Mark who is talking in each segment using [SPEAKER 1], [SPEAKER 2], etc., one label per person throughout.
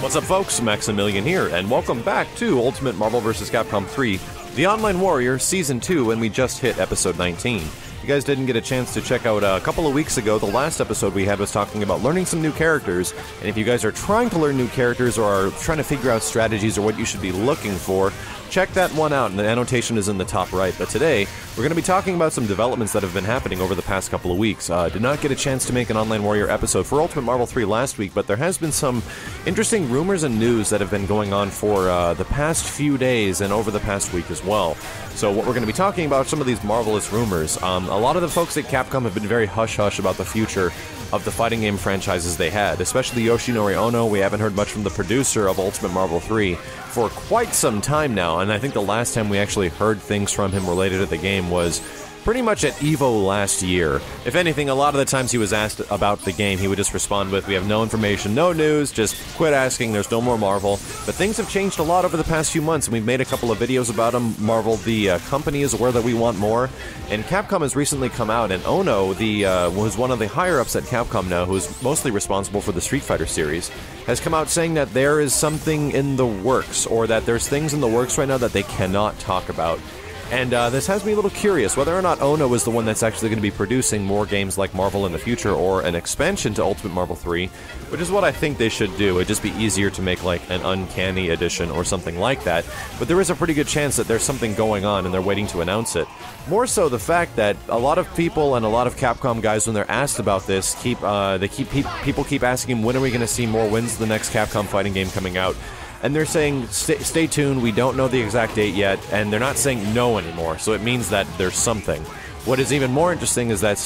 [SPEAKER 1] What's up, folks? Maximilian here, and welcome back to Ultimate Marvel vs. Capcom 3, The Online Warrior Season 2, and we just hit Episode 19. If you guys didn't get a chance to check out a couple of weeks ago, the last episode we had was talking about learning some new characters, and if you guys are trying to learn new characters or are trying to figure out strategies or what you should be looking for, check that one out, and the annotation is in the top right. But today, we're going to be talking about some developments that have been happening over the past couple of weeks. Did not get a chance to make an Online Warrior episode for Ultimate Marvel 3 last week, but there has been some interesting rumors and news that have been going on for the past few days and over the past week as well. So what we're going to be talking about, some of these marvelous rumors. A lot of the folks at Capcom have been very hush-hush about the future of the fighting game franchises they had, especially Yoshinori Ono. We haven't heard much from the producer of Ultimate Marvel 3 for quite some time now, and I think the last time we actually heard things from him related to the game was pretty much at EVO last year. If anything, a lot of the times he was asked about the game, he would just respond with, "We have no information, no news, just quit asking, there's no more Marvel." But things have changed a lot over the past few months, and we've made a couple of videos about them. Marvel, the company, is aware that we want more, and Capcom has recently come out, and Ono, who's one of the higher-ups at Capcom now, who's mostly responsible for the Street Fighter series, has come out saying that there is something in the works, or that there's things in the works right now that they cannot talk about. And this has me a little curious whether or not Ono is the one that's actually going to be producing more games like Marvel in the future, or an expansion to Ultimate Marvel 3, which is what I think they should do. It'd just be easier to make like an Uncanny edition or something like that, but there is a pretty good chance that there's something going on and they're waiting to announce it. More so the fact that a lot of people and a lot of Capcom guys, when they're asked about this, people keep asking, when are we going to see more? When's the next Capcom fighting game coming out? And they're saying, stay tuned, we don't know the exact date yet, and they're not saying no anymore, so it means that there's something. What is even more interesting is that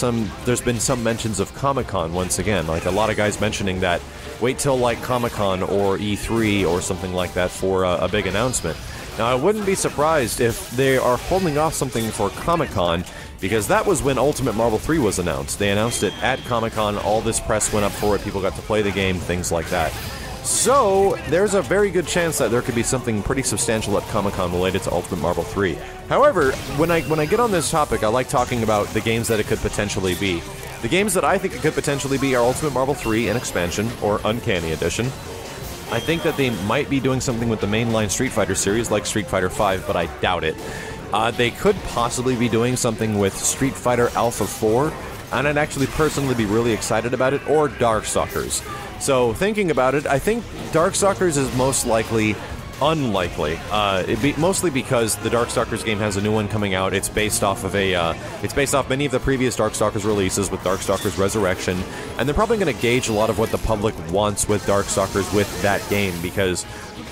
[SPEAKER 1] there's been some mentions of Comic-Con once again, like a lot of guys mentioning that wait till like Comic-Con or E3 or something like that for a big announcement. Now, I wouldn't be surprised if they are holding off something for Comic-Con, because that was when Ultimate Marvel 3 was announced. They announced it at Comic-Con, all this press went up for it, people got to play the game, things like that. So, there's a very good chance that there could be something pretty substantial at Comic-Con related to Ultimate Marvel 3. However, when I get on this topic, I like talking about the games that it could potentially be. The games that I think it could potentially be are Ultimate Marvel 3 and Expansion, or Uncanny Edition. I think that they might be doing something with the mainline Street Fighter series, like Street Fighter V, but I doubt it. They could possibly be doing something with Street Fighter Alpha 4, and I'd actually personally be really excited about it, or Darkstalkers. So, thinking about it, I think Darkstalkers is most likely unlikely. Mostly because the Darkstalkers game has a new one coming out. It's based off of many of the previous Darkstalkers releases with Darkstalkers Resurrection, and they're probably going to gauge a lot of what the public wants with Darkstalkers with that game, because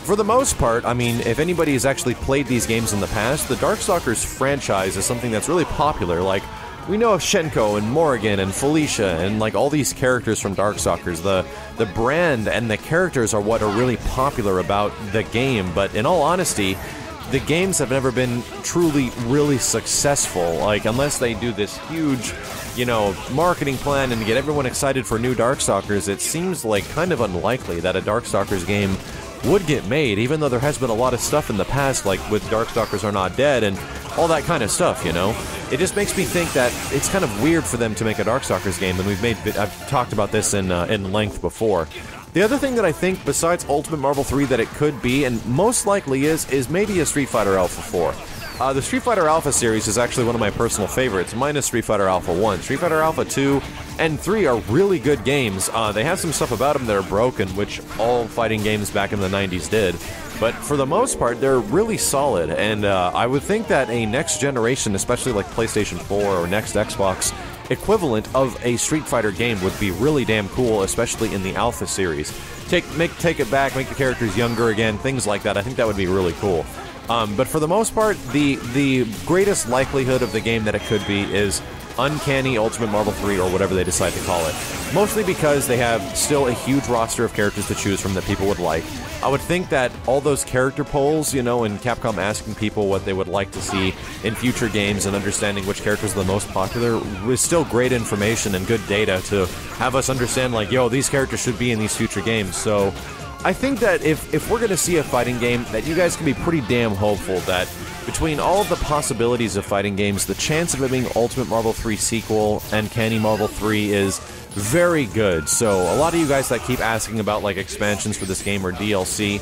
[SPEAKER 1] for the most part, I mean, if anybody has actually played these games in the past, the Darkstalkers franchise is something that's really popular. Like, we know of Shenko and Morrigan and Felicia and like all these characters from Darkstalkers. The brand and the characters are what are really popular about the game, but in all honesty, the games have never been truly, really successful. Like, unless they do this huge, marketing plan and get everyone excited for new Darkstalkers, it seems like kind of unlikely that a Darkstalkers game would get made, even though there has been a lot of stuff in the past, like with Darkstalkers Are Not Dead and all that kind of stuff, It just makes me think that it's kind of weird for them to make a Darkstalkers game, and I've talked about this in length before. The other thing that I think, besides Ultimate Marvel 3, that it could be, and most likely is maybe a Street Fighter Alpha 4. The Street Fighter Alpha series is actually one of my personal favorites, minus Street Fighter Alpha 1. Street Fighter Alpha 2 and 3 are really good games. They have some stuff about them that are broken, which all fighting games back in the 90s did. But for the most part, they're really solid, and I would think that a next generation, especially like PlayStation 4 or next Xbox, equivalent of a Street Fighter game would be really damn cool, especially in the Alpha series. Take it back, make the characters younger again, things like that. I think that would be really cool. But for the most part, the greatest likelihood of the game that it could be is Uncanny Ultimate Marvel 3, or whatever they decide to call it. Mostly because they have still a huge roster of characters to choose from that people would like. I would think that all those character polls, and Capcom asking people what they would like to see in future games and understanding which characters are the most popular is still great information and good data to have us understand, like, yo, these characters should be in these future games. So I think that if we're going to see a fighting game, that you guys can be pretty damn hopeful that between all of the possibilities of fighting games, the chance of it being Ultimate Marvel 3 sequel and Uncanny Marvel 3 is very good. So a lot of you guys that keep asking about like expansions for this game or DLC,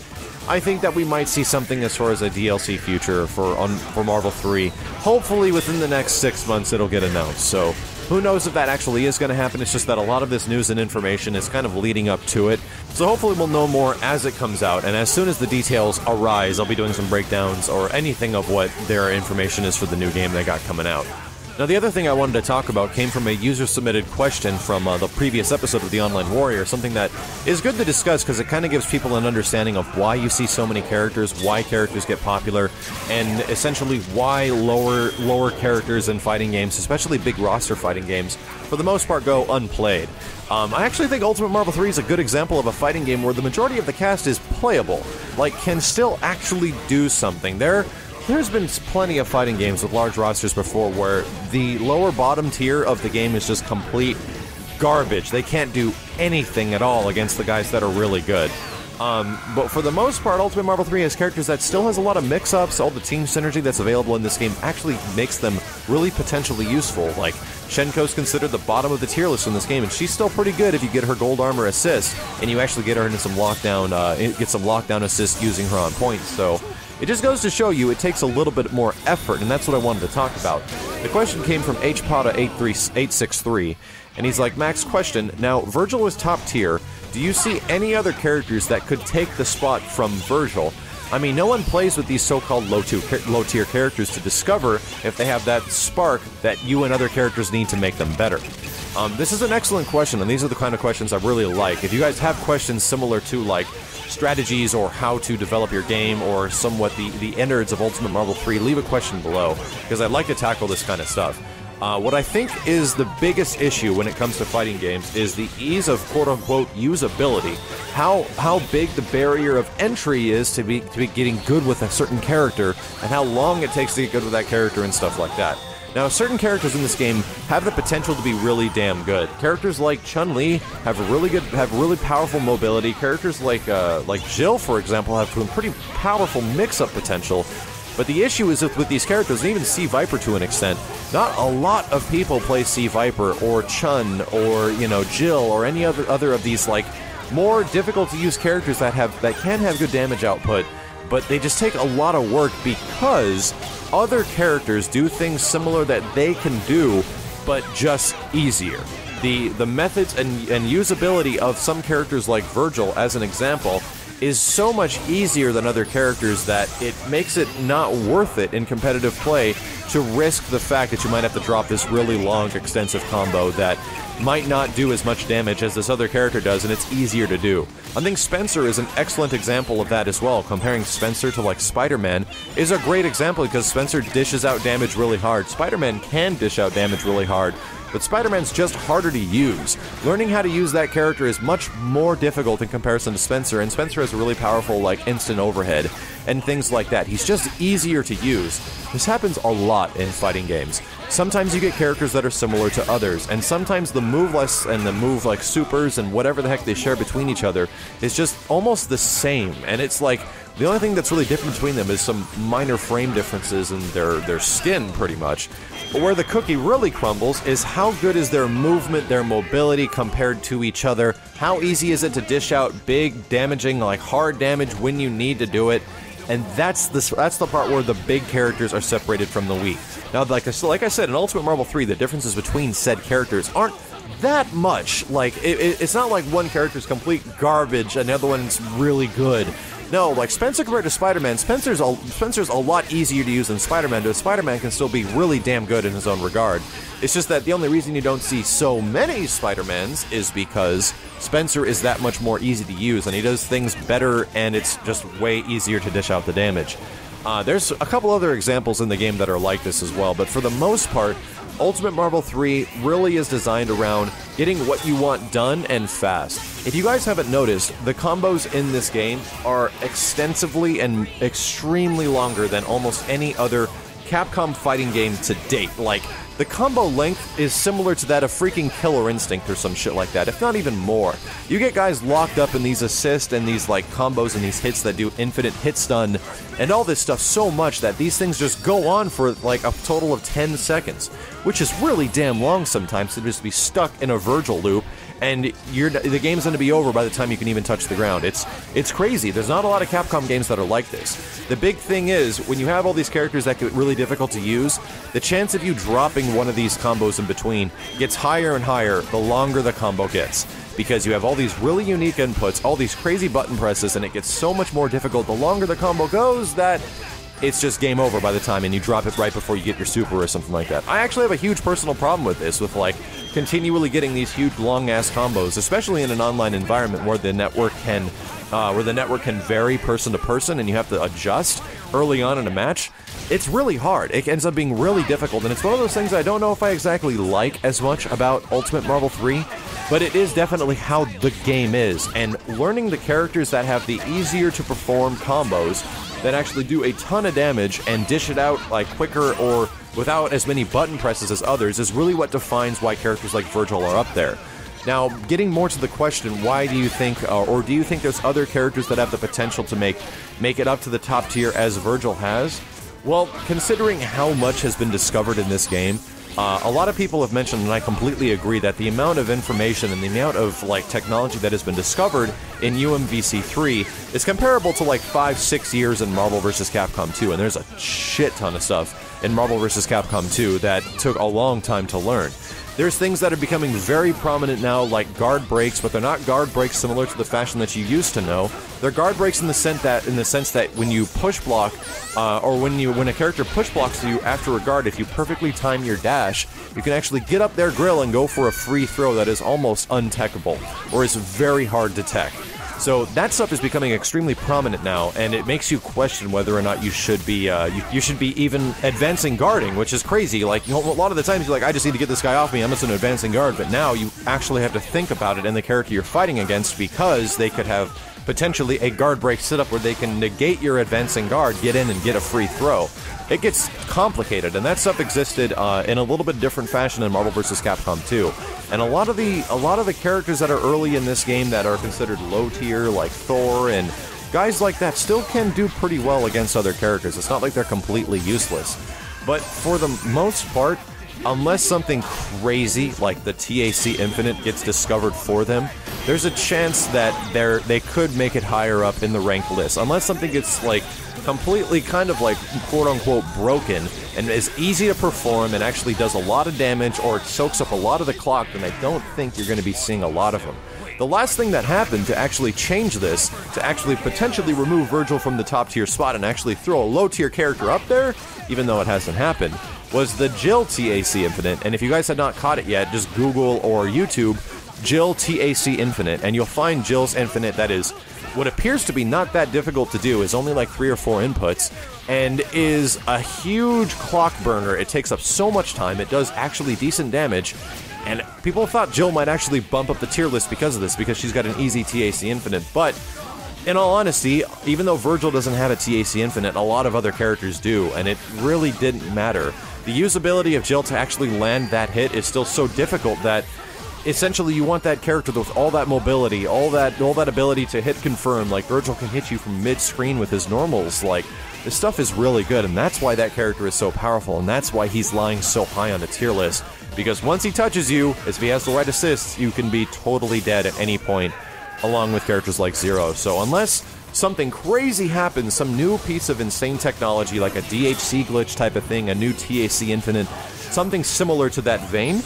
[SPEAKER 1] I think that we might see something as far as a DLC future for Marvel 3. Hopefully within the next 6 months it'll get announced. So who knows if that actually is going to happen. It's just that a lot of this news and information is kind of leading up to it. So hopefully we'll know more as it comes out, and as soon as the details arise, I'll be doing some breakdowns or anything of what their information is for the new game they got coming out. Now, the other thing I wanted to talk about came from a user-submitted question from the previous episode of The Online Warrior, something that is good to discuss because it kind of gives people an understanding of why you see so many characters, why characters get popular, and essentially why lower characters in fighting games, especially big roster fighting games, for the most part go unplayed. I actually think Ultimate Marvel 3 is a good example of a fighting game where the majority of the cast is playable, like can still actually do something. There's been plenty of fighting games with large rosters before where the lower bottom tier of the game is just complete garbage. They can't do anything at all against the guys that are really good. But for the most part, Ultimate Marvel 3 has characters that still has a lot of mix-ups. All the team synergy that's available in this game actually makes them really potentially useful. Like, Shenko's considered the bottom of the tier list in this game, and she's still pretty good if you get her gold armor assist, and you actually get her into some lockdown, get some lockdown assist using her on points. So it just goes to show you it takes a little bit more effort, and that's what I wanted to talk about. The question came from HPOTA863, and he's like, Max, question, now Virgil is top tier. Do you see any other characters that could take the spot from Virgil? I mean, no one plays with these so-called low-tier characters to discover if they have that spark that you and other characters need to make them better. This is an excellent question, and these are the kind of questions I really like. If you guys have questions similar to, like, strategies or how to develop your game or somewhat the innards of Ultimate Marvel 3, leave a question below, because I'd like to tackle this kind of stuff. What I think is the biggest issue when it comes to fighting games is the ease of quote-unquote usability. How big the barrier of entry is to be getting good with a certain character, and how long it takes to get good with that character and stuff like that. Now, certain characters in this game have the potential to be really damn good. Characters like Chun-Li have really powerful mobility. Characters like Jill, for example, have some pretty powerful mix-up potential. But the issue is with these characters, and even C. Viper to an extent, not a lot of people play C. Viper or Chun or, you know, Jill or any other of these, like, more difficult to use characters that can have good damage output, but they just take a lot of work because other characters do things similar that they can do, but just easier. The methods and usability of some characters like Virgil, as an example, is so much easier than other characters that it makes it not worth it in competitive play to risk the fact that you might have to drop this really long, extensive combo that might not do as much damage as this other character does, and it's easier to do. I think Spencer is an excellent example of that as well. Comparing Spencer to, like, Spider-Man is a great example because Spencer dishes out damage really hard. Spider-Man can dish out damage really hard, but Spider-Man's just harder to use. Learning how to use that character is much more difficult in comparison to Spencer, and Spencer has a really powerful, like, instant overhead and things like that. He's just easier to use. This happens a lot in fighting games. Sometimes you get characters that are similar to others, and sometimes the move lists and the move, like, supers and whatever the heck they share between each other is just almost the same, and it's like, the only thing that's really different between them is some minor frame differences in their skin, pretty much. But where the cookie really crumbles is how good is their movement, their mobility compared to each other. How easy is it to dish out big, damaging, like hard damage when you need to do it? And that's the part where the big characters are separated from the weak. Now, like I said, in Ultimate Marvel 3, the differences between said characters aren't that much. Like, it's not like one character's complete garbage and the other one's really good. No, like Spencer compared to Spider-Man, Spencer's a lot easier to use than Spider-Man, but Spider-Man can still be really damn good in his own regard. It's just that the only reason you don't see so many Spider-Mans is because Spencer is that much more easy to use, and he does things better, and it's just way easier to dish out the damage. There's a couple other examples in the game that are like this as well, but for the most part, Ultimate Marvel 3 really is designed around getting what you want done and fast. If you guys haven't noticed, the combos in this game are extensively and extremely longer than almost any other Capcom fighting game to date. Like, the combo length is similar to that of freaking Killer Instinct or some shit like that, if not even more. You get guys locked up in these assists and these like combos and these hits that do infinite hit stun and all this stuff so much that these things just go on for like a total of 10 seconds, which is really damn long sometimes to just be stuck in a Virgil loop, and the game's going to be over by the time you can even touch the ground. It's crazy. There's not a lot of Capcom games that are like this. The big thing is, when you have all these characters that get really difficult to use, the chance of you dropping one of these combos in between gets higher and higher the longer the combo gets. Because you have all these really unique inputs, all these crazy button presses, and it gets so much more difficult the longer the combo goes that it's just game over by the time, and you drop it right before you get your super or something like that. I actually have a huge personal problem with this, with like continually getting these huge long-ass combos, especially in an online environment where the network can vary person to person, and you have to adjust early on in a match. It's really hard. It ends up being really difficult, and it's one of those things I don't know if I exactly like as much about Ultimate Marvel 3, but it is definitely how the game is, and learning the characters that have the easier to perform combos that actually do a ton of damage and dish it out like quicker or without as many button presses as others is really what defines why characters like Virgil are up there. Now, getting more to the question, why do you think, or do you think there's other characters that have the potential to make it up to the top tier as Virgil has? Well, considering how much has been discovered in this game, a lot of people have mentioned, and I completely agree, that the amount of information and the amount of like technology that has been discovered in UMVC3 is comparable to like 5-6 years in Marvel vs. Capcom 2, and there's a shit ton of stuff in Marvel vs. Capcom 2 that took a long time to learn. There's things that are becoming very prominent now, like guard breaks, but they're not guard breaks similar to the fashion that you used to know. They're guard breaks in the sense that when you push block, or when a character push blocks you after a guard, if you perfectly time your dash, you can actually get up their grill and go for a free throw that is almost untechable, or is very hard to tech. So that stuff is becoming extremely prominent now, and it makes you question whether or not you should be you should be even advancing guarding, which is crazy. Like, you know, a lot of the times you're like, I just need to get this guy off me, I'm just an advancing guard, but now you actually have to think about it in the character you're fighting against, because they could have potentially a guard break setup where they can negate your advancing guard, get in and get a free throw. It gets complicated, and that stuff existed in a little bit different fashion in Marvel vs. Capcom 2. And a lot of the characters that are early in this game that are considered low tier, like Thor and guys like that, still can do pretty well against other characters. It's not like they're completely useless. But for the most part, unless something crazy like the TAC Infinite gets discovered for them, there's a chance that they could make it higher up in the ranked list. Unless something gets like completely kind of like quote-unquote broken and is easy to perform and actually does a lot of damage or soaks up a lot of the clock, then I don't think you're going to be seeing a lot of them. The last thing that happened to actually change this, to actually potentially remove Virgil from the top tier spot and actually throw a low tier character up there, even though it hasn't happened, was the Jill TAC Infinite. And if you guys had not caught it yet, just Google or YouTube Jill TAC Infinite, and you'll find Jill's Infinite that is what appears to be not that difficult to do, is only like 3 or 4 inputs, and is a huge clock burner. It takes up so much time, it does actually decent damage, and people thought Jill might actually bump up the tier list because of this, because she's got an easy TAC Infinite, but in all honesty, even though Virgil doesn't have a TAC Infinite, a lot of other characters do, and it really didn't matter. The usability of Jill to actually land that hit is still so difficult that essentially you want that character with all that mobility, all that ability to hit confirm. Like, Virgil can hit you from mid-screen with his normals. Like, this stuff is really good, and that's why that character is so powerful, and that's why he's lying so high on the tier list. Because once he touches you, if he has the right assists, you can be totally dead at any point, along with characters like Zero. So unless something crazy happens, some new piece of insane technology, like a DHC glitch type of thing, a new TAC Infinite, something similar to that vein,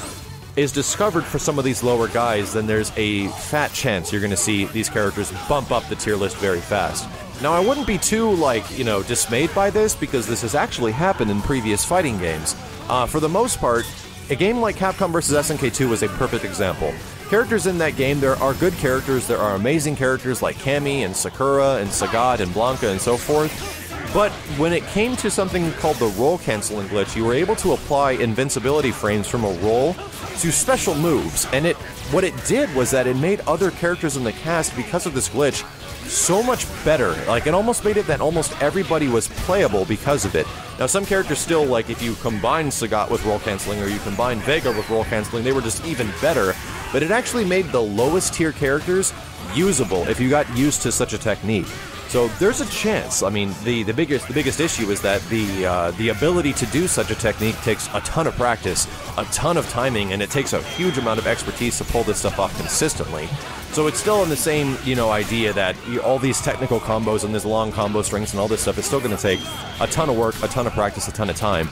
[SPEAKER 1] is discovered for some of these lower guys, then there's a fat chance you're going to see these characters bump up the tier list very fast. Now, I wouldn't be too, dismayed by this, because this has actually happened in previous fighting games. For the most part, a game like Capcom vs. SNK 2 was a perfect example. Characters in that game, there are good characters, there are amazing characters like Cammy and Sakura and Sagat and Blanca and so forth, but when it came to something called the roll canceling glitch, you were able to apply invincibility frames from a roll to special moves, and what it did was that it made other characters in the cast, because of this glitch, so much better. Like, it almost made it that almost everybody was playable because of it. Now, some characters still, like, if you combine Sagat with roll canceling, or you combine Vega with roll canceling, they were just even better, but it actually made the lowest tier characters usable if you got used to such a technique. So there's a chance. I mean, the biggest issue is that the ability to do such a technique takes a ton of practice, a ton of timing, and it takes a huge amount of expertise to pull this stuff off consistently. So it's still in the same, idea that all these technical combos and this long combo strings and all this stuff is still going to take a ton of work, a ton of practice, a ton of time.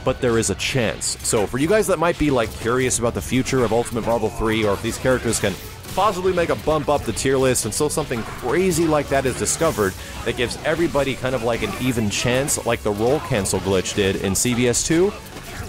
[SPEAKER 1] But there is a chance. So for you guys that might be, like, curious about the future of Ultimate Marvel 3, or if these characters can possibly make a bump up the tier list until something crazy like that is discovered that gives everybody kind of like an even chance, like the roll cancel glitch did in CVS2,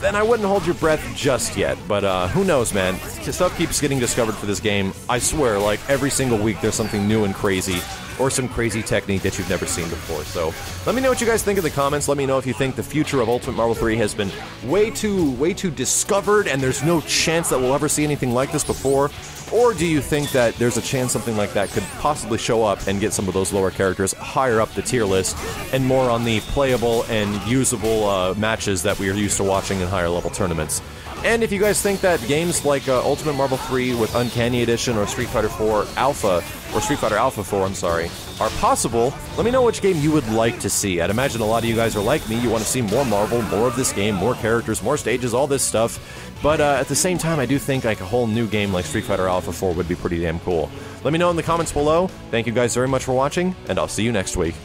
[SPEAKER 1] then I wouldn't hold your breath just yet. But who knows, man? Stuff keeps getting discovered for this game. I swear, like, every single week there's something new and crazy, or some crazy technique that you've never seen before. So let me know what you guys think in the comments. Let me know if you think the future of Ultimate Marvel 3 has been way too discovered and there's no chance that we'll ever see anything like this before. Or do you think that there's a chance something like that could possibly show up and get some of those lower characters higher up the tier list and more on the playable and usable matches that we are used to watching in higher level tournaments? And if you guys think that games like Ultimate Marvel 3 with Uncanny Edition or Street Fighter 4 Alpha, or Street Fighter Alpha 4, I'm sorry, are possible, let me know which game you would like to see. I'd imagine a lot of you guys are like me, you want to see more Marvel, more of this game, more characters, more stages, all this stuff. But at the same time, I do think like a whole new game like Street Fighter Alpha 4 would be pretty damn cool. Let me know in the comments below. Thank you guys very much for watching, and I'll see you next week.